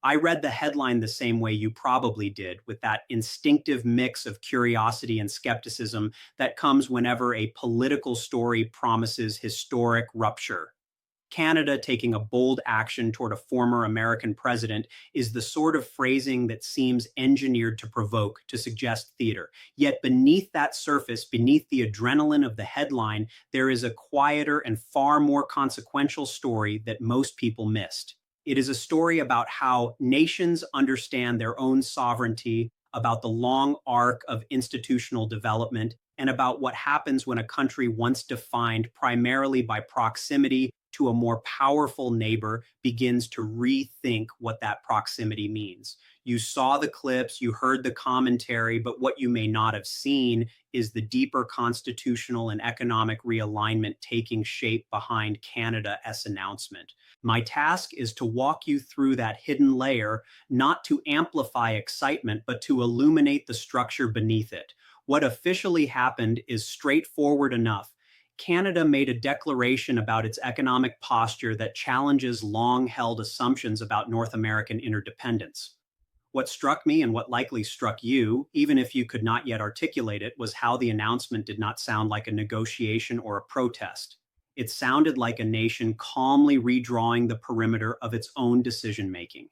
I read the headline the same way you probably did, with that instinctive mix of curiosity and skepticism that comes whenever a political story promises historic rupture. Canada taking a bold action toward a former American president is the sort of phrasing that seems engineered to provoke, to suggest theater. Yet beneath that surface, beneath the adrenaline of the headline, there is a quieter and far more consequential story that most people missed. It is a story about how nations understand their own sovereignty, about the long arc of institutional development, and about what happens when a country once defined primarily by proximity to a more powerful neighbor begins to rethink what that proximity means. You saw the clips, you heard the commentary, but what you may not have seen is the deeper constitutional and economic realignment taking shape behind Canada's announcement. My task is to walk you through that hidden layer, not to amplify excitement, but to illuminate the structure beneath it. What officially happened is straightforward enough. Canada made a declaration about its economic posture that challenges long held assumptions about North American interdependence. What struck me and what likely struck you, even if you could not yet articulate it, was how the announcement did not sound like a negotiation or a protest. It sounded like a nation calmly redrawing the perimeter of its own decision making.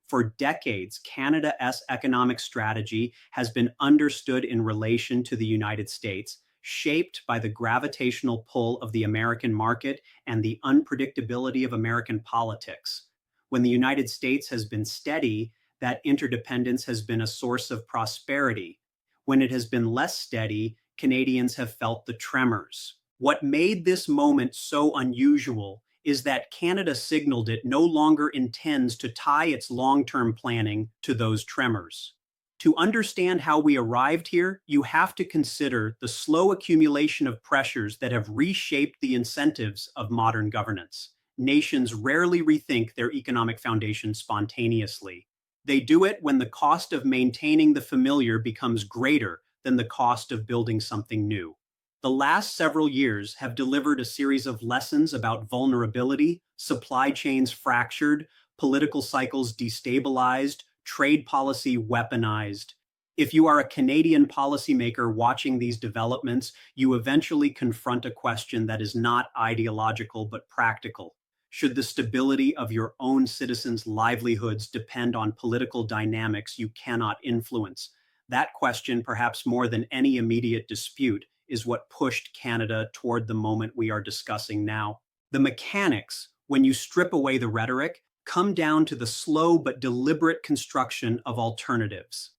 For decades, Canada's economic strategy has been understood in relation to the United States, shaped by the gravitational pull of the American market and the unpredictability of American politics. When the United States has been steady, that interdependence has been a source of prosperity. When it has been less steady, Canadians have felt the tremors. What made this moment so unusual is that Canada signaled it no longer intends to tie its long-term planning to those tremors. To understand how we arrived here, you have to consider the slow accumulation of pressures that have reshaped the incentives of modern governance. Nations rarely rethink their economic foundation spontaneously. They do it when the cost of maintaining the familiar becomes greater than the cost of building something new. The last several years have delivered a series of lessons about vulnerability, supply chains fractured, political cycles destabilized, trade policy weaponized. If you are a Canadian policymaker watching these developments, you eventually confront a question that is not ideological but practical. Should the stability of your own citizens' livelihoods depend on political dynamics you cannot influence? That question, perhaps more than any immediate dispute, is what pushed Canada toward the moment we are discussing now. The mechanics, when you strip away the rhetoric, come down to the slow but deliberate construction of alternatives.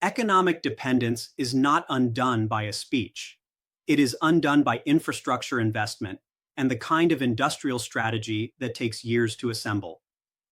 Economic dependence is not undone by a speech. It is undone by infrastructure investment and the kind of industrial strategy that takes years to assemble.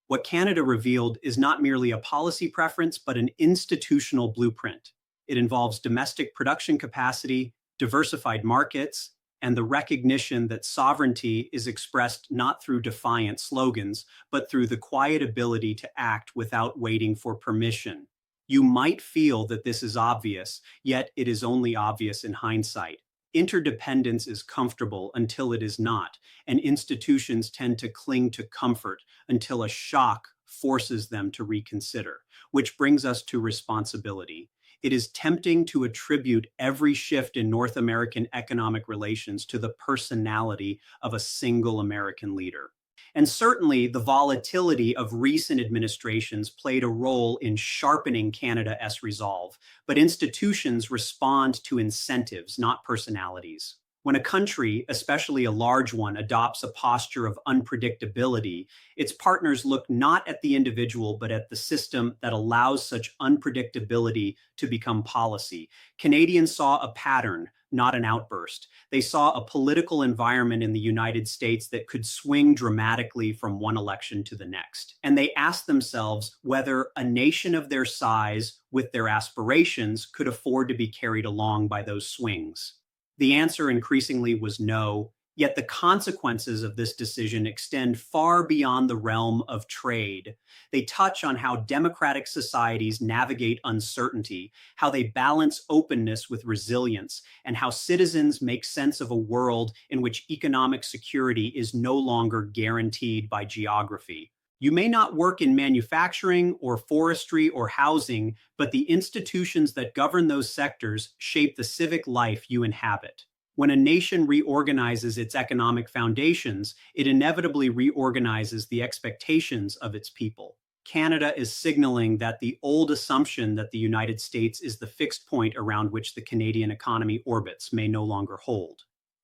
What Canada revealed is not merely a policy preference, but an institutional blueprint. It involves domestic production capacity, diversified markets, and the recognition that sovereignty is expressed not through defiant slogans, but through the quiet ability to act without waiting for permission. You might feel that this is obvious, yet it is only obvious in hindsight. Interdependence is comfortable until it is not, and institutions tend to cling to comfort until a shock forces them to reconsider, which brings us to responsibility. It is tempting to attribute every shift in North American economic relations to the personality of a single American leader. And certainly, the volatility of recent administrations played a role in sharpening Canada's resolve, but institutions respond to incentives, not personalities. When a country, especially a large one, adopts a posture of unpredictability, its partners look not at the individual, but at the system that allows such unpredictability to become policy. Canadians saw a pattern, not an outburst. They saw a political environment in the United States that could swing dramatically from one election to the next. And they asked themselves whether a nation of their size, with their aspirations, could afford to be carried along by those swings. The answer increasingly was no, yet the consequences of this decision extend far beyond the realm of trade. They touch on how democratic societies navigate uncertainty, how they balance openness with resilience, and how citizens make sense of a world in which economic security is no longer guaranteed by geography. You may not work in manufacturing or forestry or housing, but the institutions that govern those sectors shape the civic life you inhabit. When a nation reorganizes its economic foundations, it inevitably reorganizes the expectations of its people. Canada is signaling that the old assumption that the United States is the fixed point around which the Canadian economy orbits may no longer hold.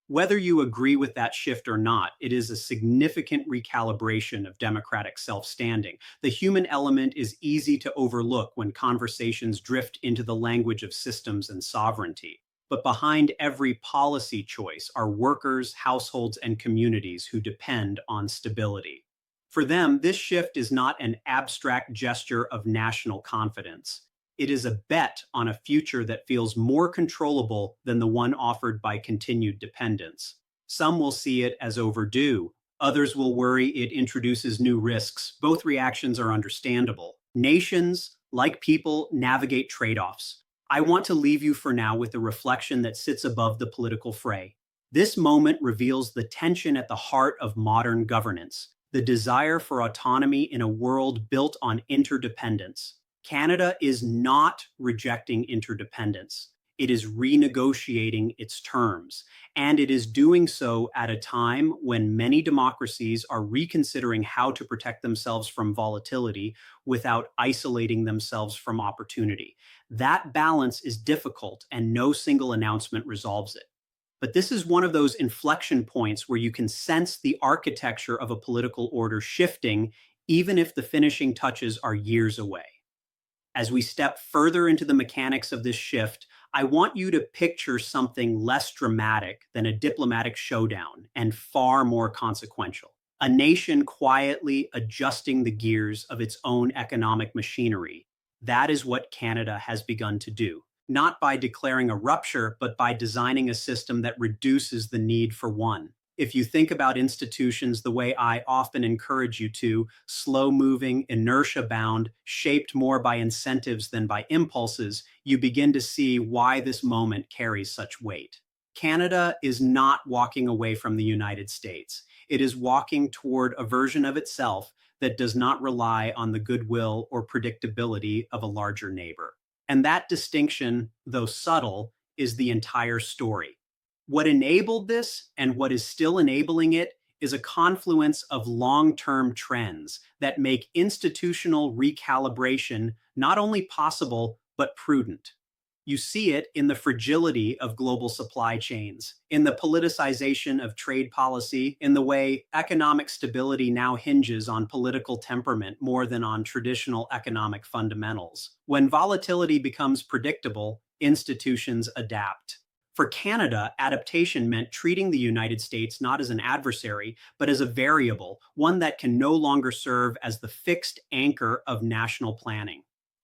Whether you agree with that shift or not, it is a significant recalibration of democratic self standing. The human element is easy to overlook when conversations drift into the language of systems and sovereignty. But behind every policy choice are workers, households, and communities who depend on stability. For them, this shift is not an abstract gesture of national confidence. It is a bet on a future that feels more controllable than the one offered by continued dependence. Some will see it as overdue. Others will worry it introduces new risks. Both reactions are understandable. Nations, like people, navigate trade-offs. I want to leave you for now with a reflection that sits above the political fray. This moment reveals the tension at the heart of modern governance, the desire for autonomy in a world built on interdependence. Canada is not rejecting interdependence. It is renegotiating its terms, and it is doing so at a time when many democracies are reconsidering how to protect themselves from volatility without isolating themselves from opportunity. That balance is difficult, and no single announcement resolves it. But this is one of those inflection points where you can sense the architecture of a political order shifting, even if the finishing touches are years away. As we step further into the mechanics of this shift, I want you to picture something less dramatic than a diplomatic showdown and far more consequential. A nation quietly adjusting the gears of its own economic machinery. That is what Canada has begun to do, not by declaring a rupture, but by designing a system that reduces the need for one. If you think about institutions the way I often encourage you to, slow-moving, inertia-bound, shaped more by incentives than by impulses, you begin to see why this moment carries such weight. Canada is not walking away from the United States. It is walking toward a version of itself that does not rely on the goodwill or predictability of a larger neighbor. And that distinction, though subtle, is the entire story. What enabled this and what is still enabling it is a confluence of long-term trends that make institutional recalibration not only possible, but prudent. You see it in the fragility of global supply chains, in the politicization of trade policy, in the way economic stability now hinges on political temperament more than on traditional economic fundamentals. When volatility becomes predictable, institutions adapt. For Canada, adaptation meant treating the United States not as an adversary, but as a variable, one that can no longer serve as the fixed anchor of national planning.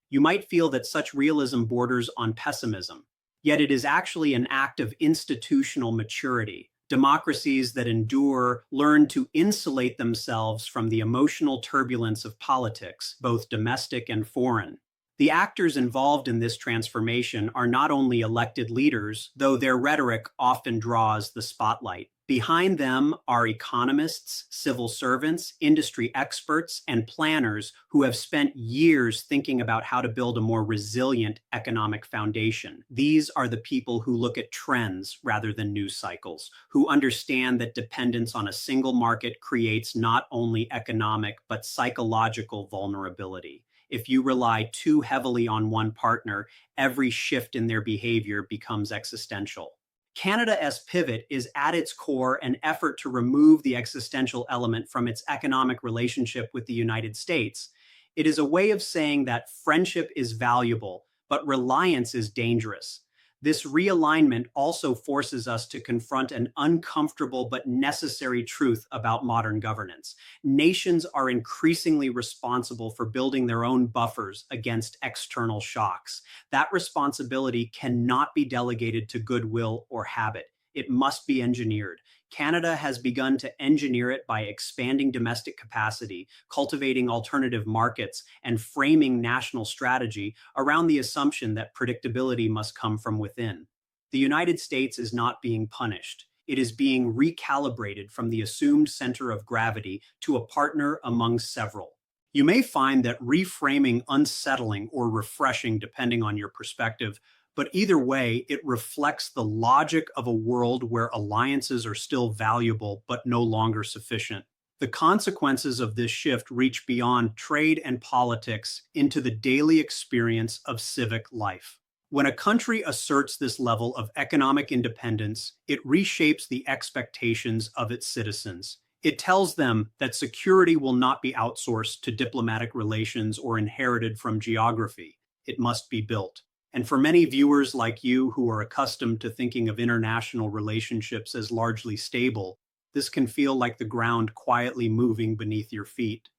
You might feel that such realism borders on pessimism, yet it is actually an act of institutional maturity. Democracies that endure learn to insulate themselves from the emotional turbulence of politics, both domestic and foreign. The actors involved in this transformation are not only elected leaders, though their rhetoric often draws the spotlight. Behind them are economists, civil servants, industry experts, and planners who have spent years thinking about how to build a more resilient economic foundation. These are the people who look at trends rather than news cycles, who understand that dependence on a single market creates not only economic but psychological vulnerability. If you rely too heavily on one partner, every shift in their behavior becomes existential. Canada's pivot is at its core an effort to remove the existential element from its economic relationship with the United States. It is a way of saying that friendship is valuable, but reliance is dangerous. This realignment also forces us to confront an uncomfortable but necessary truth about modern governance. Nations are increasingly responsible for building their own buffers against external shocks. That responsibility cannot be delegated to goodwill or habit. It must be engineered. Canada has begun to engineer it by expanding domestic capacity, cultivating alternative markets, and framing national strategy around the assumption that predictability must come from within. The United States is not being punished. It is being recalibrated from the assumed center of gravity to a partner among several. You may find that reframing unsettling or refreshing depending on your perspective, but either way, it reflects the logic of a world where alliances are still valuable but no longer sufficient. The consequences of this shift reach beyond trade and politics into the daily experience of civic life. When a country asserts this level of economic independence, it reshapes the expectations of its citizens. It tells them that security will not be outsourced to diplomatic relations or inherited from geography. It must be built. And for many viewers like you who are accustomed to thinking of international relationships as largely stable, this can feel like the ground quietly moving beneath your feet.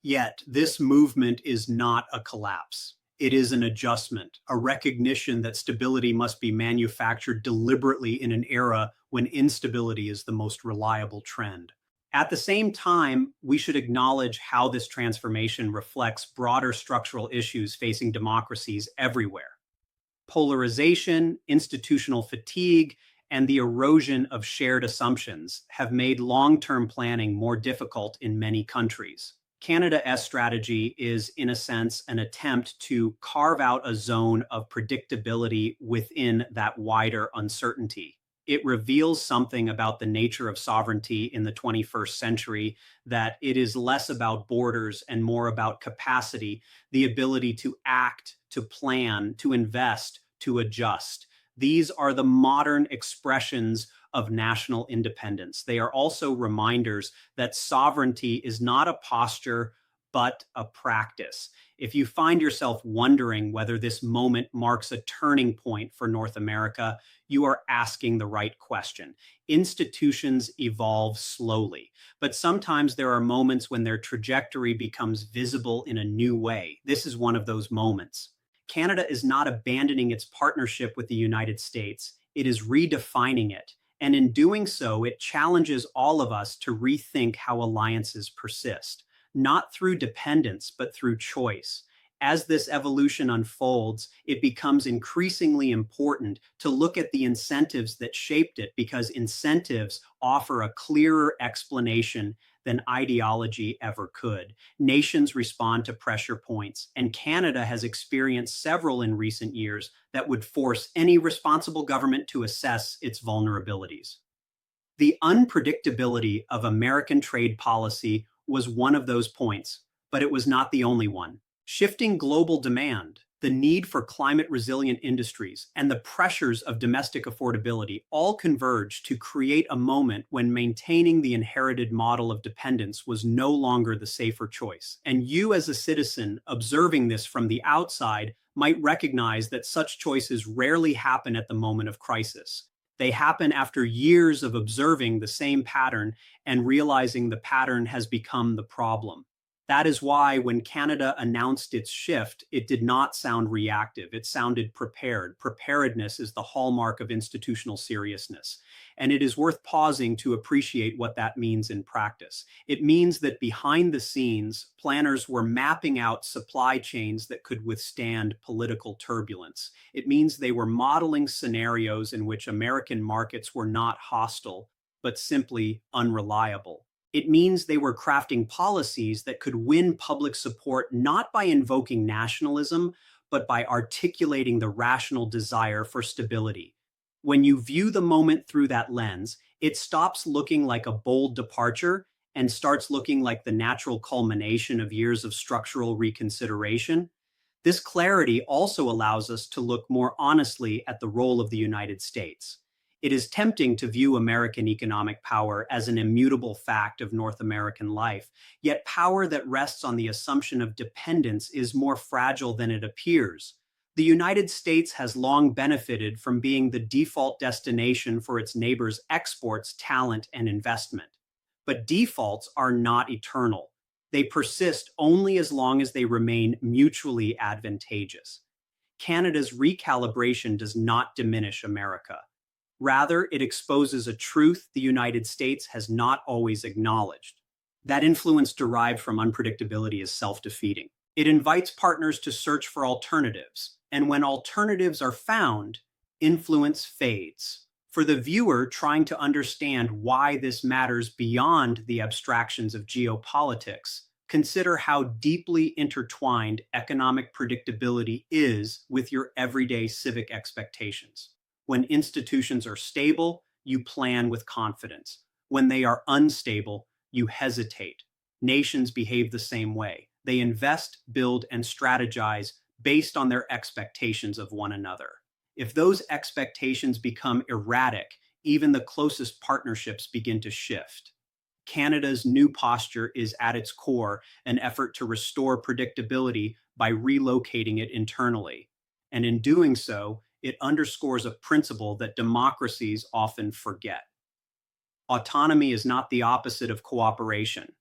Yet, this movement is not a collapse. It is an adjustment, a recognition that stability must be manufactured deliberately in an era when instability is the most reliable trend. At the same time, we should acknowledge how this transformation reflects broader structural issues facing democracies everywhere. Polarization, institutional fatigue, and the erosion of shared assumptions have made long-term planning more difficult in many countries. Canada's strategy is, in a sense, an attempt to carve out a zone of predictability within that wider uncertainty. It reveals something about the nature of sovereignty in the 21st century, that it is less about borders and more about capacity, the ability to act, to plan, to invest, to adjust. These are the modern expressions of national independence. They are also reminders that sovereignty is not a posture, but a practice. If you find yourself wondering whether this moment marks a turning point for North America, you are asking the right question. Institutions evolve slowly, but sometimes there are moments when their trajectory becomes visible in a new way. This is one of those moments. Canada is not abandoning its partnership with the United States, it is redefining it. And in doing so, it challenges all of us to rethink how alliances persist, not through dependence, but through choice. As this evolution unfolds, it becomes increasingly important to look at the incentives that shaped it, because incentives offer a clearer explanation than ideology ever could. Nations respond to pressure points, and Canada has experienced several in recent years that would force any responsible government to assess its vulnerabilities. The unpredictability of American trade policy was one of those points, but it was not the only one. Shifting global demand, the need for climate resilient industries, and the pressures of domestic affordability all converged to create a moment when maintaining the inherited model of dependence was no longer the safer choice. And you, as a citizen observing this from the outside, might recognize that such choices rarely happen at the moment of crisis. They happen after years of observing the same pattern and realizing the pattern has become the problem. That is why when Canada announced its shift, it did not sound reactive. It sounded prepared. Preparedness is the hallmark of institutional seriousness. And it is worth pausing to appreciate what that means in practice. It means that behind the scenes, planners were mapping out supply chains that could withstand political turbulence. It means they were modeling scenarios in which American markets were not hostile, but simply unreliable. It means they were crafting policies that could win public support not by invoking nationalism, but by articulating the rational desire for stability. When you view the moment through that lens, it stops looking like a bold departure and starts looking like the natural culmination of years of structural reconsideration. This clarity also allows us to look more honestly at the role of the United States. It is tempting to view American economic power as an immutable fact of North American life, yet power that rests on the assumption of dependence is more fragile than it appears. The United States has long benefited from being the default destination for its neighbors' exports, talent, and investment. But defaults are not eternal. They persist only as long as they remain mutually advantageous. Canada's recalibration does not diminish America. Rather, it exposes a truth the United States has not always acknowledged. That influence derived from unpredictability is self-defeating. It invites partners to search for alternatives, and when alternatives are found, influence fades. For the viewer trying to understand why this matters beyond the abstractions of geopolitics, Consider how deeply intertwined economic predictability is with your everyday civic expectations. When institutions are stable, you plan with confidence. When they are unstable, you hesitate. Nations behave the same way. They invest, build, and strategize based on their expectations of one another. If those expectations become erratic, even the closest partnerships begin to shift. Canada's new posture is at its core an effort to restore predictability by relocating it internally. And in doing so, it underscores a principle that democracies often forget. Autonomy is not the opposite of cooperation.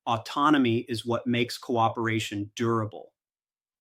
Autonomy is what makes cooperation durable.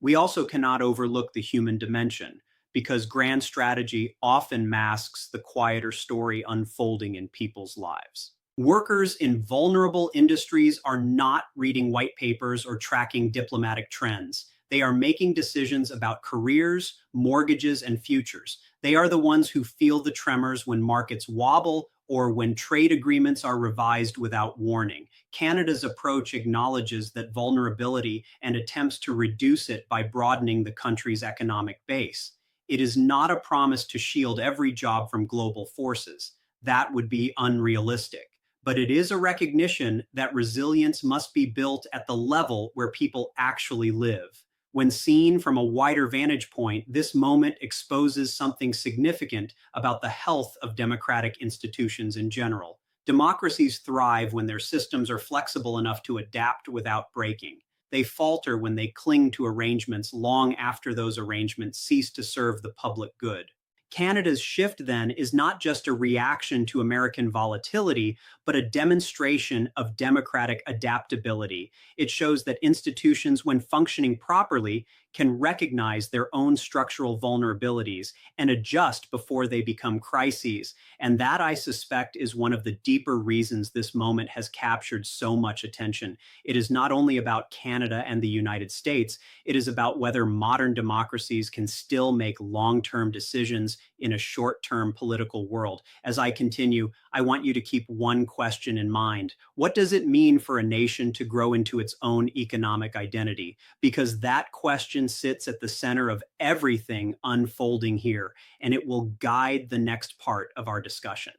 We also cannot overlook the human dimension, because grand strategy often masks the quieter story unfolding in people's lives. Workers in vulnerable industries are not reading white papers or tracking diplomatic trends. They are making decisions about careers, mortgages, and futures. They are the ones who feel the tremors when markets wobble or when trade agreements are revised without warning. Canada's approach acknowledges that vulnerability and attempts to reduce it by broadening the country's economic base. It is not a promise to shield every job from global forces. That would be unrealistic. But it is a recognition that resilience must be built at the level where people actually live. When seen from a wider vantage point, this moment exposes something significant about the health of democratic institutions in general. Democracies thrive when their systems are flexible enough to adapt without breaking. They falter when they cling to arrangements long after those arrangements cease to serve the public good. Canada's shift, then, is not just a reaction to American volatility, but a demonstration of democratic adaptability. It shows that institutions, when functioning properly, can recognize their own structural vulnerabilities and adjust before they become crises. And that, I suspect, is one of the deeper reasons this moment has captured so much attention. It is not only about Canada and the United States, it is about whether modern democracies can still make long-term decisions in a short-term political world. As I continue, I want you to keep one question in mind. What does it mean for a nation to grow into its own economic identity? Because that question sits at the center of everything unfolding here, and it will guide the next part of our discussion.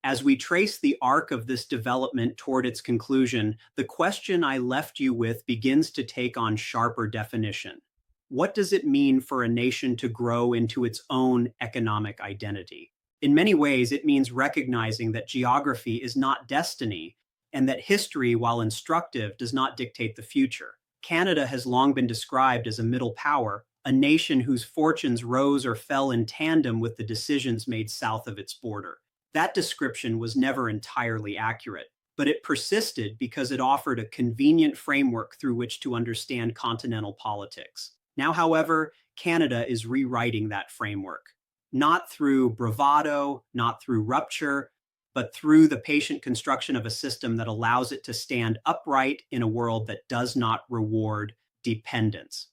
As we trace the arc of this development toward its conclusion, the question I left you with begins to take on sharper definition. What does it mean for a nation to grow into its own economic identity? In many ways, it means recognizing that geography is not destiny, and that history, while instructive, does not dictate the future. Canada has long been described as a middle power, a nation whose fortunes rose or fell in tandem with the decisions made south of its border. That description was never entirely accurate, but it persisted because it offered a convenient framework through which to understand continental politics. Now, however, Canada is rewriting that framework, not through bravado, not through rupture, but through the patient construction of a system that allows it to stand upright in a world that does not reward dependence.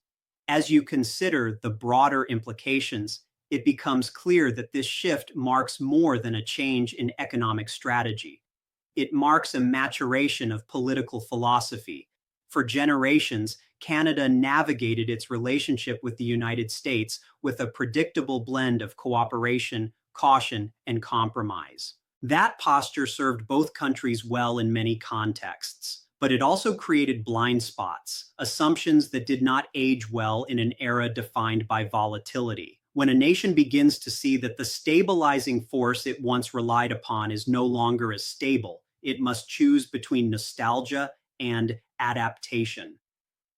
As you consider the broader implications, it becomes clear that this shift marks more than a change in economic strategy. It marks a maturation of political philosophy. For generations, Canada navigated its relationship with the United States with a predictable blend of cooperation, caution, and compromise. That posture served both countries well in many contexts, but it also created blind spots, assumptions that did not age well in an era defined by volatility. When a nation begins to see that the stabilizing force it once relied upon is no longer as stable, it must choose between nostalgia and adaptation.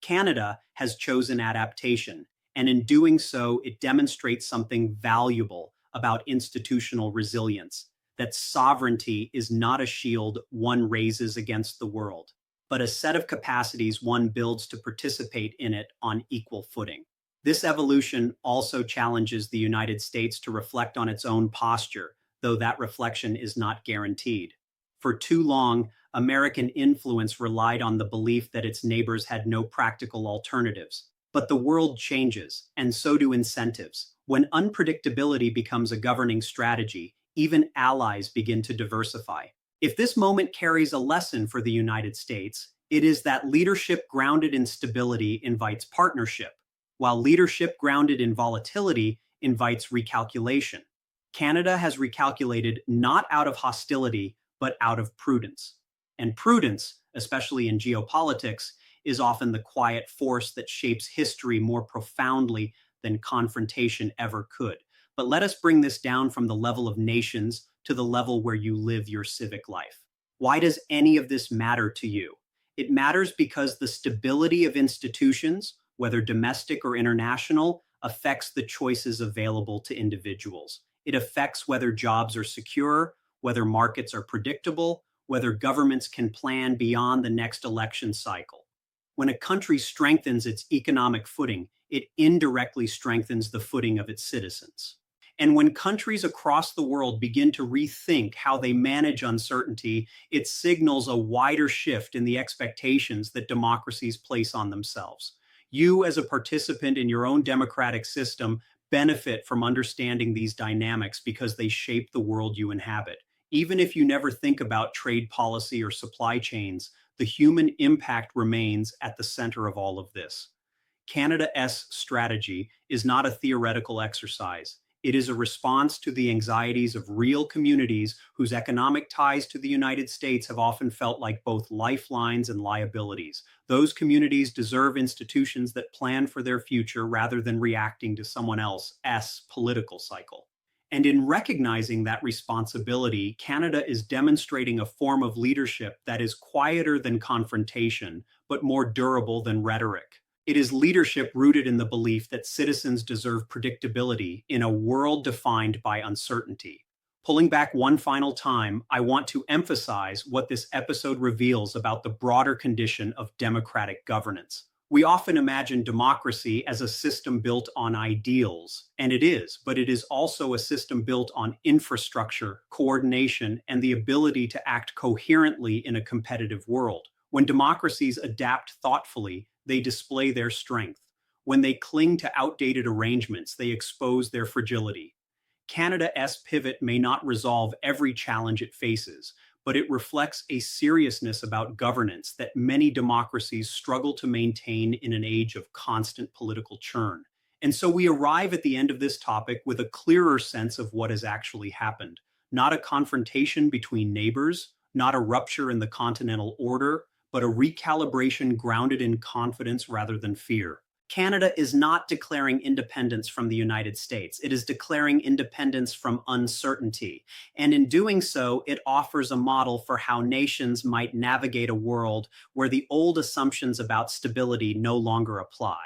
Canada has chosen adaptation, and in doing so, it demonstrates something valuable about institutional resilience, that sovereignty is not a shield one raises against the world, but a set of capacities one builds to participate in it on equal footing. This evolution also challenges the United States to reflect on its own posture, though that reflection is not guaranteed. For too long, American influence relied on the belief that its neighbors had no practical alternatives. But the world changes, and so do incentives. When unpredictability becomes a governing strategy, even allies begin to diversify. If this moment carries a lesson for the United States, It is that leadership grounded in stability invites partnership, while leadership grounded in volatility invites recalculation. Canada has recalculated not out of hostility, but out of prudence. And prudence, especially in geopolitics, is often the quiet force that shapes history more profoundly than confrontation ever could. But let us bring this down from the level of nations to the level where you live your civic life. Why does any of this matter to you? It matters because the stability of institutions, whether domestic or international, affects the choices available to individuals. It affects whether jobs are secure, whether markets are predictable, whether governments can plan beyond the next election cycle. When a country strengthens its economic footing, it indirectly strengthens the footing of its citizens. And when countries across the world begin to rethink how they manage uncertainty, it signals a wider shift in the expectations that democracies place on themselves. You, as a participant in your own democratic system, benefit from understanding these dynamics because they shape the world you inhabit. Even if you never think about trade policy or supply chains, the human impact remains at the center of all of this. Canada's strategy is not a theoretical exercise. It is a response to the anxieties of real communities whose economic ties to the United States have often felt like both lifelines and liabilities. Those communities deserve institutions that plan for their future rather than reacting to someone else's political cycle. And in recognizing that responsibility, Canada is demonstrating a form of leadership that is quieter than confrontation, but more durable than rhetoric. It is leadership rooted in the belief that citizens deserve predictability in a world defined by uncertainty. Pulling back one final time, I want to emphasize what this episode reveals about the broader condition of democratic governance. We often imagine democracy as a system built on ideals, and it is, but it is also a system built on infrastructure, coordination, and the ability to act coherently in a competitive world. When democracies adapt thoughtfully, they display their strength. When they cling to outdated arrangements, they expose their fragility. Canada's pivot may not resolve every challenge it faces, but it reflects a seriousness about governance that many democracies struggle to maintain in an age of constant political churn. And so we arrive at the end of this topic with a clearer sense of what has actually happened. Not a confrontation between neighbors, not a rupture in the continental order, but a recalibration grounded in confidence rather than fear. Canada is not declaring independence from the United States. It is declaring independence from uncertainty. And in doing so, it offers a model for how nations might navigate a world where the old assumptions about stability no longer apply.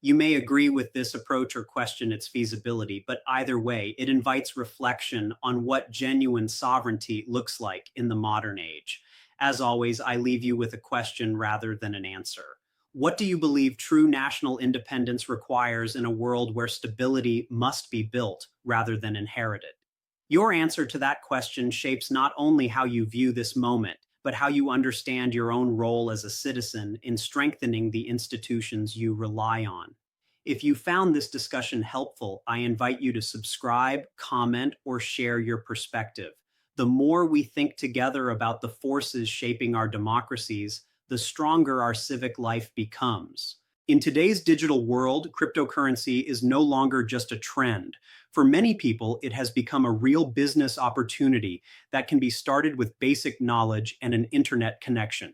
You may agree with this approach or question its feasibility, but either way, it invites reflection on what genuine sovereignty looks like in the modern age. As always, I leave you with a question rather than an answer. What do you believe true national independence requires in a world where stability must be built rather than inherited? Your answer to that question shapes not only how you view this moment, but how you understand your own role as a citizen in strengthening the institutions you rely on. If you found this discussion helpful, I invite you to subscribe, comment, or share your perspective. The more we think together about the forces shaping our democracies, the stronger our civic life becomes. In today's digital world, cryptocurrency is no longer just a trend. For many people, it has become a real business opportunity that can be started with basic knowledge and an internet connection.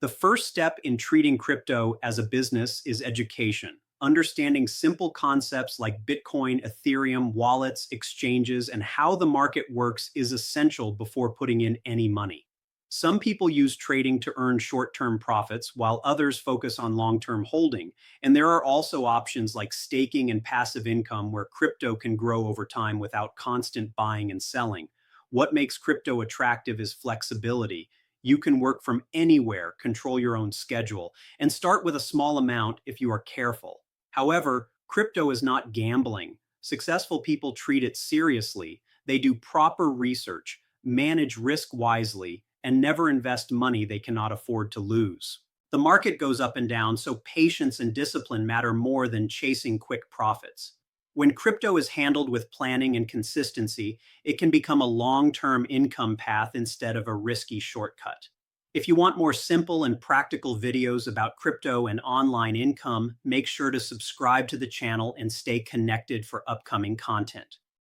The first step in treating crypto as a business is education. Understanding simple concepts like Bitcoin, Ethereum, wallets, exchanges, and how the market works is essential before putting in any money. Some people use trading to earn short-term profits, while others focus on long-term holding. And there are also options like staking and passive income where crypto can grow over time without constant buying and selling. What makes crypto attractive is flexibility. You can work from anywhere, control your own schedule, and start with a small amount if you are careful. However, crypto is not gambling. Successful people treat it seriously. They do proper research, manage risk wisely, and never invest money they cannot afford to lose. The market goes up and down, so patience and discipline matter more than chasing quick profits. When crypto is handled with planning and consistency, it can become a long-term income path instead of a risky shortcut. If you want more simple and practical videos about crypto and online income, make sure to subscribe to the channel and stay connected for upcoming content.